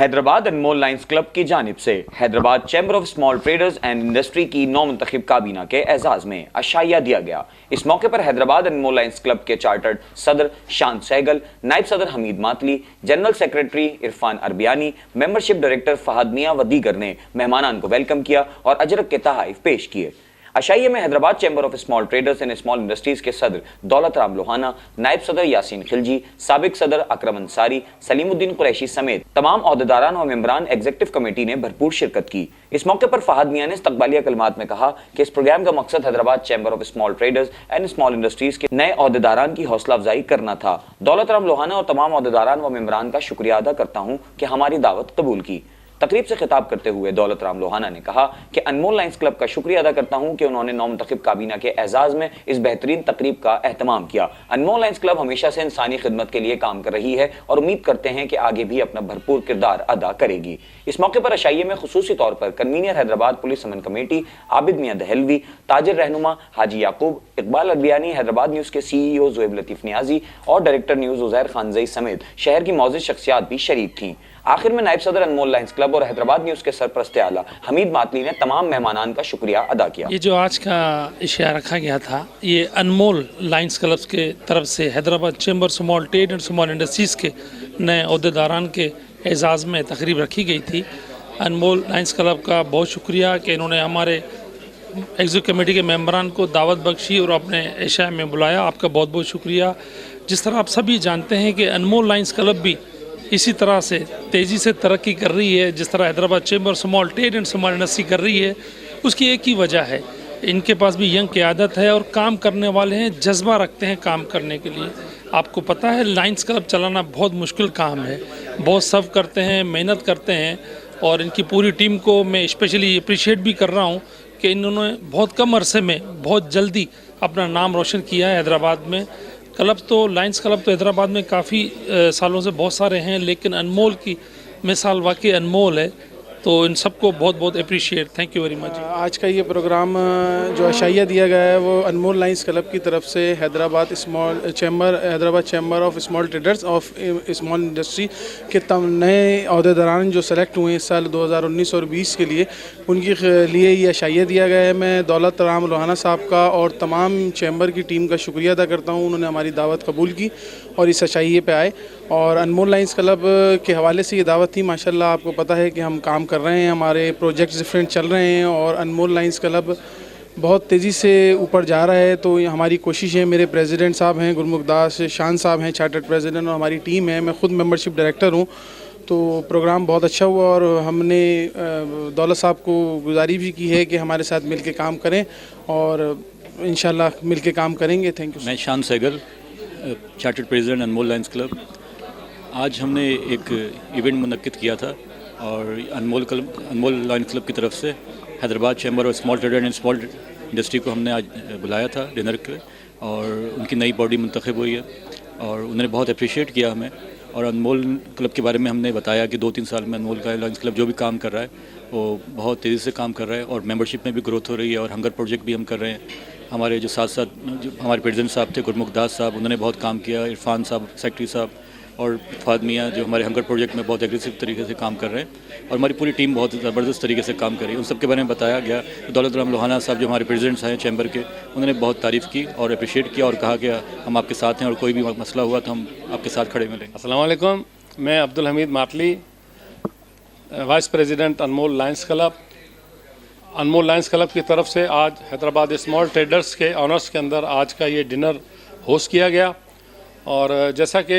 حیدرآباد انمول lines club کی جانب سے Hyderabad chamber of small traders and industry کی نو منتخب کابینہ کے اعزاز میں عشائیہ دیا گیا۔ اس موقع پر حیدرآباد انمول لائنز کلب کے چارٹرڈ صدر شانت سہگل، نائب صدر Hameed Matli, general secretary Irfan Arbiani, membership director Fahad Mian و دیگر نے مہمانان کو ویلکم کیا اور اجرک کے تحائف پیش کیے۔ عشائیے میں Hyderabad chamber of small traders and small industries کے صدر دولت رام لوہانہ، نائب صدر یاسین خلجی، سابق صدر اکرم انصاری، سلیم الدین قریشی سمیت تمام عہدیداران و ممبران ایگزیکٹو کمیٹی نے بھرپور شرکت کی۔ اس موقع پر فہد میاں نے استقبالیہ کلمات میں کہا کہ اس پروگرام کا مقصد Hyderabad chamber of small traders and small industries کے نئے عہدیداران کی حوصلہ افزائی کرنا تھا۔ دولت رام لوہانہ اور تمام عہدیداران و ممبران کا شکریہ ادا کرتا ہوں کہ ہماری دعوت قبول کی۔ تقریب سے خطاب کرتے ہوئے دولت رام لوہانہ نے کہا کہ انمول لائنز کلب کا شکریہ ادا کرتا ہوں کہ انہوں نے نو منتخب کابینہ کے اعزاز میں اس بہترین تقریب کا اہتمام کیا۔ انمول لائنز کلب ہمیشہ سے انسانی خدمت کے لیے کام کر رہی ہے اور امید کرتے ہیں کہ آگے بھی اپنا بھرپور کردار ادا کرے گی۔ اس موقع پر عشائیے میں خصوصی طور پر کنوینر حیدرآباد پولیس امن کمیٹی عابد میاں دہلوی، تاجر رہنما حاجی یعقوب، اقبال اربیانی، حیدرآباد نیوز کے سی ای او زہیب لطیف نیازی اور ڈائریکٹر نیوز عزیر خانزئی سمیت شہر کی معزز شخصیات بھی شریک تھیں۔ آخر میں نائب صدر انمول لائنز کلب اور حیدرآباد نیوز کے سرپرست اعلیٰ حمید ماتلی نے تمام مہمانان کا شکریہ ادا کیا۔ یہ جو آج کا عشاء رکھا گیا تھا، یہ انمول لائنز کلب کے طرف سے Hyderabad chamber small trade and small industries کے نئے عہدیداران کے اعزاز میں تقریب رکھی گئی تھی۔ انمول لائنز کلب کا بہت شکریہ کہ انہوں نے ہمارے ایگزیکٹو کمیٹی کے ممبران کو دعوت بخشی اور اپنے عشاء میں بلایا۔ آپ کا بہت بہت شکریہ۔ جس طرح آپ سبھی جانتے ہیں کہ انمول لائنز کلب بھی اسی طرح سے تیزی سے ترقی کر رہی ہے جس طرح Hyderabad chamber small trade and small industry کر رہی ہے۔ اس کی ایک ہی وجہ ہے، ان کے پاس بھی ینگ قیادت ہے اور کام کرنے والے ہیں، جذبہ رکھتے ہیں کام کرنے کے لیے۔ آپ کو پتہ ہے لائنز کلب چلانا بہت مشکل کام ہے، بہت صبر کرتے ہیں، محنت کرتے ہیں، اور ان کی پوری ٹیم کو میں اسپیشلی اپریشیٹ بھی کر رہا ہوں کہ انہوں نے بہت کم عرصے میں بہت جلدی اپنا نام روشن کیا ہے حیدرآباد میں۔ کلب تو لائنز کلب تو حیدرآباد میں کافی سالوں سے بہت سارے ہیں، لیکن انمول کی مثال واقعی انمول ہے، تو ان سب کو بہت بہت appreciate. Thank you very much. آج کا یہ پروگرام جو عشائیہ دیا گیا ہے وہ انمول لائنز کلب کی طرف سے Hyderabad chamber of small traders of small industry کے نئے عہدیداران جو سلیکٹ ہوئے اس سال 2019 اور 20 کے لیے، ان کے لیے یہ عشائیہ دیا گیا ہے۔ میں دولت رام لوہانہ صاحب کا اور تمام چیمبر کی ٹیم کا شکریہ ادا کرتا ہوں، انہوں نے ہماری دعوت قبول کی اور اس عشائیے پہ آئے۔ اور انمول لائنز کلب کے حوالے سے یہ دعوت تھی۔ ماشاءاللہ آپ کو پتہ ہے کہ ہم کام کر رہے ہیں، ہمارے پروجیکٹس ڈفرینٹ چل رہے ہیں اور انمول لائنز کلب بہت تیزی سے اوپر جا رہا ہے۔ تو ہماری کوشش ہے، میرے پریزیڈنٹ صاحب ہیں گرمکھ داس شان صاحب ہیں چارٹرڈ پریزیڈنٹ، اور ہماری ٹیم ہے، میں خود ممبرشپ ڈائریکٹر ہوں۔ تو پروگرام بہت اچھا ہوا اور ہم نے دولت صاحب کو گزارش بھی کی ہے کہ ہمارے ساتھ مل کے کام کریں اور انشاءاللہ مل کے کام کریں گے۔ Thank you. میں شان سہگل، چارٹرڈ پریزیڈنٹ انمول لائنز کلب۔ آج ہم نے ایک ایونٹ منعقد کیا تھا اور انمول لائنز کلب کی طرف سے Hyderabad chamber of small trade and small industry کو ہم نے آج بلایا تھا ڈنر کے، اور ان کی نئی باڈی منتخب ہوئی ہے اور انہوں نے بہت اپریشیٹ کیا ہمیں، اور انمول کلب کے بارے میں ہم نے بتایا کہ 2-3 سال میں انمول لائنز کلب جو بھی کام کر رہا ہے وہ بہت تیزی سے کام کر رہا ہے اور ممبرشپ میں بھی گروتھ ہو رہی ہے، اور ہنگر پروجیکٹ بھی ہم کر رہے ہیں۔ ہمارے جو ساتھ جو ہمارے پریزیڈنٹ صاحب تھے گرمکھ داس صاحب، انہوں نے بہت کام کیا، عرفان صاحب سیکٹری صاحب، اور فہد میاں جو ہمارے ہنگر پروجیکٹ میں بہت ایگریسو طریقے سے کام کر رہے ہیں، اور ہماری پوری ٹیم بہت زبردست طریقے سے کام کر رہی ہے۔ ان سب کے بارے میں بتایا گیا۔ دولت رام لوہانہ صاحب جو ہمارے پریزیڈنٹس ہیں چیمبر کے، انہوں نے بہت تعریف کی اور اپریشیٹ کیا اور کہا کہ ہم آپ کے ساتھ ہیں اور کوئی بھی مسئلہ ہوا تو ہم آپ کے ساتھ کھڑے ملیں گے۔ السلام علیکم، میں عبدالحمید ماتلی، وائس پریزیڈنٹ انمول لائنز کلب۔ انمول لائنز کلب کی طرف سے آج حیدرآباد اسمال ٹریڈرز کے آنرز کے اندر آج کا یہ ڈنر ہوسٹ کیا گیا، اور جیسا کہ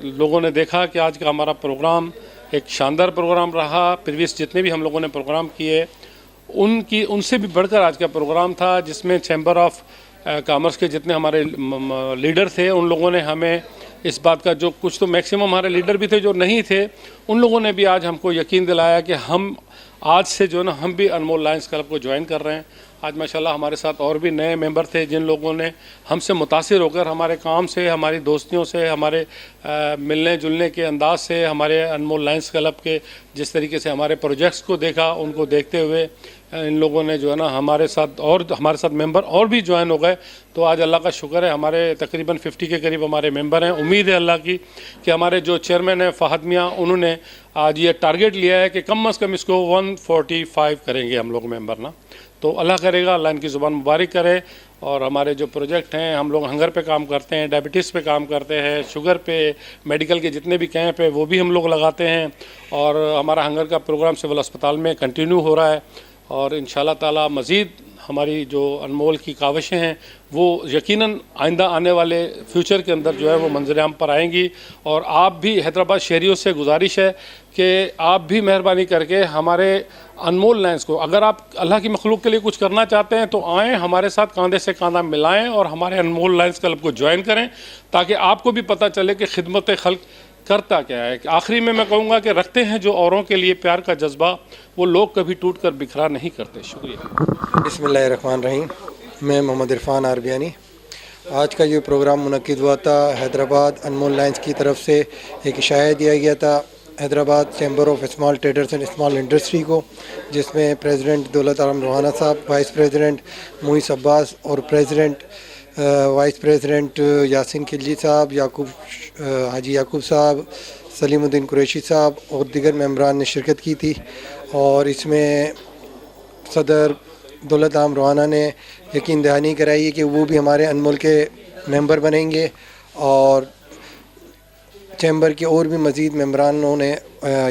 لوگوں نے دیکھا کہ آج کا ہمارا پروگرام ایک شاندار پروگرام رہا۔ پریویس جتنے بھی ہم لوگوں نے پروگرام کیے ان سے بھی بڑھ کر آج کا پروگرام تھا، جس میں چیمبر آف کامرس کے جتنے ہمارے لیڈر تھے ان لوگوں نے ہمیں اس بات کا، جو کچھ تو میکسیمم ہمارے لیڈر بھی تھے جو نہیں تھے، ان لوگوں نے بھی آج ہم کو یقین دلایا کہ ہم آج سے جو نا ہم بھی انمول لائنز کلب کو جوائن کر رہے ہیں۔ آج ماشاءاللہ ہمارے ساتھ اور بھی نئے ممبر تھے جن لوگوں نے ہم سے متاثر ہو کر ہمارے کام سے، ہماری دوستیوں سے، ہمارے ملنے جلنے کے انداز سے، ہمارے انمول لائنز کلب کے جس طریقے سے ہمارے پروجیکٹس کو دیکھا، ان کو دیکھتے ہوئے इन लोगों ने जो है ना हमारे साथ मेंबर और भी ज्वाइन हो गए। तो आज अल्लाह का शुक्र है, हमारे तकरीबन 50 के करीब हमारे मेंबर हैं। उम्मीद है अल्लाह की कि हमारे जो चेयरमैन हैं फहद मियाँ, उन्होंने आज ये टारगेट लिया है कि कम से कम इसको 145 करेंगे हम लोग मेंबर ना। तो अल्लाह करेगा, अल्लाह इनकी ज़ुबान मुबारक करे। और हमारे जो प्रोजेक्ट हैं, हम लोग हंगर पे काम करते हैं, डायबिटीज़ पे काम करते हैं, शुगर पे, मेडिकल के जितने भी कैंप है वो भी हम लोग लगाते हैं। और हमारा हंगर का प्रोग्राम सिविल अस्पताल में कंटिन्यू हो रहा है। और इंशाल्लाह ताला मज़ीद हमारी जो अनमोल की काविशें हैं वो यकीनन आइंदा आने वाले फ्यूचर के अंदर जो है वो मंजर-ए-आम पर आएंगी। और आप भी हैदराबाद शहरियों से गुजारिश है कि आप भी मेहरबानी करके हमारे अनमोल लाइन्स को, अगर आप अल्लाह की मखलूक के लिए कुछ करना चाहते हैं तो आएँ, हमारे साथ कांधे से कांधा मिलाएं और हमारे अनमोल लाइन्स क्लब को ज्वाइन करें, ताकि आपको भी पता चले कि खिदमत खल्क करता क्या है। आखिरी में मैं कहूँगा कि रखते हैं जो औरों के लिए प्यार का जज्बा, वो लोग कभी टूट कर बिखरा नहीं करते। शुक्रिया। बिस्मिल्लाहिर्रहमानिर्रहीम। मैं मोहम्मद इरफान आरबियानी। आज का ये प्रोग्राम मुनक्किद हुआ था हैदराबाद अनमोल लाइन्स की तरफ से। एक इशारा दिया गया था Hyderabad chamber of small traders and small industry को, जिसमें प्रेसिडेंट दौलत आलम रोहाना साहब, वाइस प्रेसिडेंट मुइस अब्बास और वाइस प्रेसिडेंट यासिन खिलजी साहब, हाजी याकूब साहब, सलीमुद्दीन कुरैशी साहब और दीगर मेंबरान ने शिरकत की थी। और इसमें सदर दौलत आलम रोहाना ने यकीन दहानी कराई कि वो भी हमारे अनमोल के मेंबर बनेंगे और चैम्बर के और भी मज़ीद मेंबरानों ने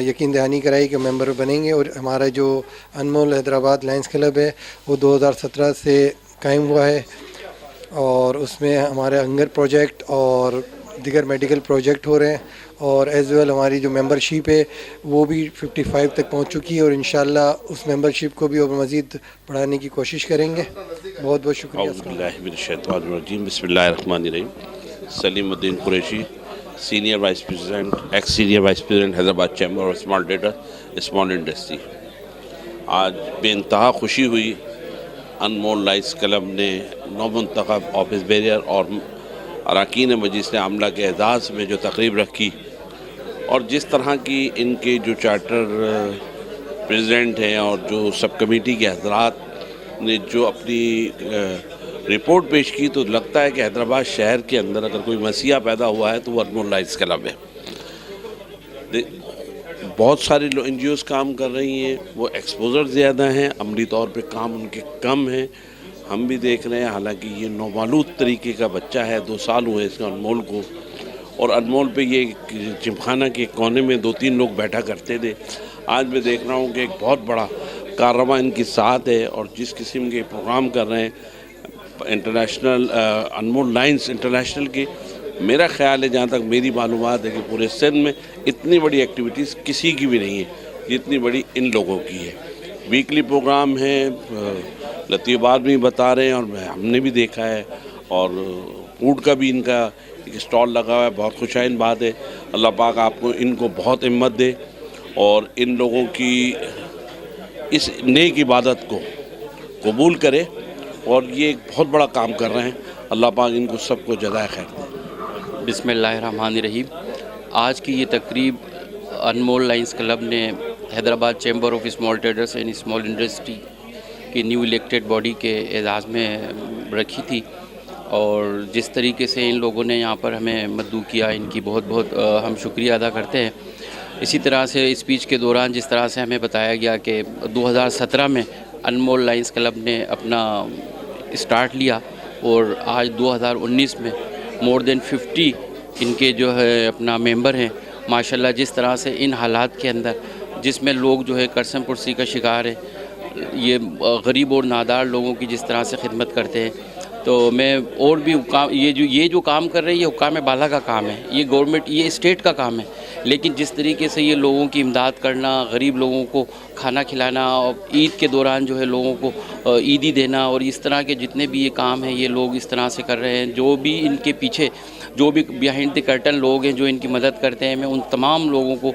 यकीन दहानी कराई कि मेंबर बनेंगे। और हमारा जो अनमोल हैदराबाद लायंस क्लब है वो 2017 से कायम हुआ है और उसमें हमारे हंगर प्रोजेक्ट और दीगर मेडिकल प्रोजेक्ट हो रहे हैं। और एज़ वेल हमारी जो मेंबरशिप है वो भी 55 तक पहुंच चुकी है और इंशाल्लाह उस मेंबरशिप को भी और मज़ीद बढ़ाने की कोशिश करेंगे। बहुत बहुत शुक्रिया। बिस्मिल्लाहिर्रहमानिर्रहीम। Salimuddin Qureshi, senior vice president, x senior vice president Hyderabad chamber of small trader small industry. आज बेइंतहा खुशी हुई, अनमोल लाइन्स क्लब ने नौमुंतखब ऑफिस बैरियर और अरकान मजलिस आमला के एजाज़ में जो तकरीब रखी और जिस तरह की इनके जो चार्टर प्रेसिडेंट हैं और जो सब कमेटी के हज़रात ने जो अपनी रिपोर्ट पेश की, तो लगता है कि हैदराबाद शहर के अंदर अगर कोई मसीहा पैदा हुआ है तो वो अनमोल लाइन्स क्लब है। बहुत सारे NGOs काम कर रही हैं, वो एक्सपोजर ज़्यादा हैं, अमली तौर पे काम उनके कम हैं। हम भी देख रहे हैं, हालांकि ये नौमालूद तरीके का बच्चा है, 2 साल हुए इसका अनमोल को। और अनमोल पे ये जिमखाना के कोने में 2-3 लोग बैठा करते थे। आज मैं देख रहा हूँ कि एक बहुत बड़ा कारनामा इनके साथ है और जिस किस्म के प्रोग्राम कर रहे हैं इंटरनेशनल अनमोल लाइन्स इंटरनेशनल के, मेरा ख्याल है, जहाँ तक मेरी मालूमात है, कि पूरे सिंध में इतनी बड़ी एक्टिविटीज़ किसी की भी नहीं है जितनी बड़ी इन लोगों की है। वीकली प्रोग्राम है, लतीफ़ात भी बता रहे हैं और हमने भी देखा है। और फूड का भी इनका एक स्टॉल लगा हुआ है, बहुत खुशाइन बात है। अल्लाह पाक आपको इनको बहुत हिम्मत दे और इन लोगों की इस नेक इबादत को कबूल करे और ये एक बहुत बड़ा काम कर रहे हैं। अल्लाह पाक इनको सबको जज़ाए खैर दे। बिस्मिल्लाहिर्रहमानिर्रहीम। आज की ये तकरीब अनमोल लाइन्स क्लब ने Hyderabad chamber of small traders and small industry की न्यू इलेक्टेड बॉडी के एजाज़ में रखी थी। और जिस तरीके से इन लोगों ने यहाँ पर हमें मददू किया, इनकी बहुत बहुत हम शुक्रिया अदा करते हैं। इसी तरह से स्पीच के दौरान जिस तरह से हमें बताया गया कि 2017 में अनमोल लाइन्स क्लब ने अपना स्टार्ट लिया और आज 2019 में मोर देन 50 इनके जो है अपना मेंबर हैं। माशाल्लाह जिस तरह से इन हालात के अंदर जिसमें लोग जो है करसम पुरसी का शिकार है, ये गरीब और नादार लोगों की जिस तरह से खिदमत करते हैं, तो मैं और भी ये जो काम कर रही है हुक्काम बाला का काम है, ये गवर्नमेंट, ये स्टेट का काम है। लेकिन जिस तरीके से ये लोगों की इमदाद करना, गरीब लोगों को खाना खिलाना और ईद के दौरान जो है लोगों को ईदी देना और इस तरह के जितने भी ये काम हैं ये लोग इस तरह से कर रहे हैं। जो भी इनके पीछे जो भी बिहाइंड द कर्टन लोग हैं जो इनकी मदद करते हैं, मैं उन तमाम लोगों को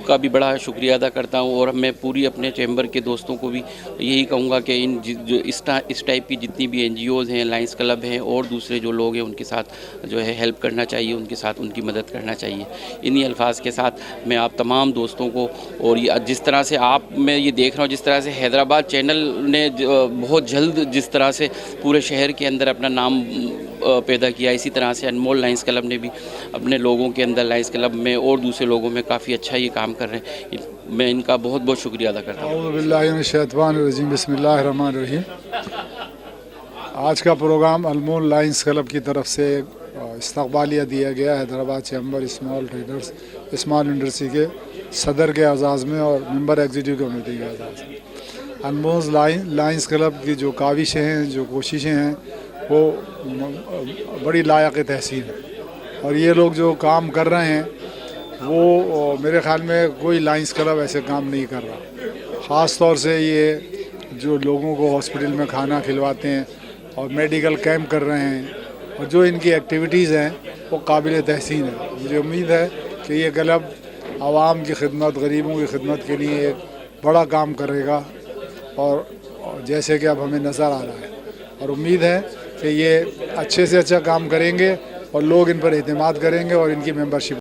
का भी बड़ा शुक्रिया अदा करता हूँ। और मैं पूरी अपने चैम्बर के दोस्तों को भी यही कहूँगा कि इन जो इस टाइप की जितनी भी NGOs हैं, लायंस क्लब हैं और दूसरे जो लोग हैं उनके साथ जो है हेल्प करना चाहिए, उनके साथ उनकी मदद करना चाहिए। इन्हीं अल्फाज के साथ मैं आप तमाम दोस्तों को, और ये जिस तरह से आप मैं ये देख रहा हूँ, जिस तरह से हैदराबाद चैनल ने बहुत जल्द जिस तरह से पूरे शहर के अंदर अपना नाम पैदा किया, इसी तरह से अनमोल लायंस क्लब ने भी अपने लोगों के अंदर, लायंस क्लब में और दूसरे लोगों में काफ़ी अच्छा ये काम कर रहे हैं। मैं इनका बहुत बहुत शुक्रिया अदा करता हूँ। बिस्मिल्लाहिर्रहमानिर्रहीम। आज का प्रोग्राम अनमोल लायंस क्लब की तरफ से इस्तक़बालिया दिया गया Hyderabad chamber small traders small industry के सदर के एजाज़ में और मेंबर एग्जीक्यूटिव कमेटी के एजाज़ में। अनमोल लायंस क्लब की जो काविशें हैं, जो कोशिशें हैं, वो बड़ी लायक तहसीन है, और ये लोग जो काम कर रहे हैं वो मेरे ख़्याल में कोई लायंस क्लब ऐसे काम नहीं कर रहा। ख़ास तौर से ये जो लोगों को हॉस्पिटल में खाना खिलवाते हैं और मेडिकल कैंप कर रहे हैं, और जो इनकी एक्टिविटीज़ हैं वो काबिल तहसीन है। मुझे उम्मीद है कि ये क्लब आवाम की खिदमत, गरीबों की खिदमत के लिए एक बड़ा काम करेगा, और जैसे कि अब हमें नज़र आ रहा है, और उम्मीद है कि ये अच्छे से अच्छा काम करेंगे और लोग इन पर एतमाद करेंगे और इनकी मेंबरशिप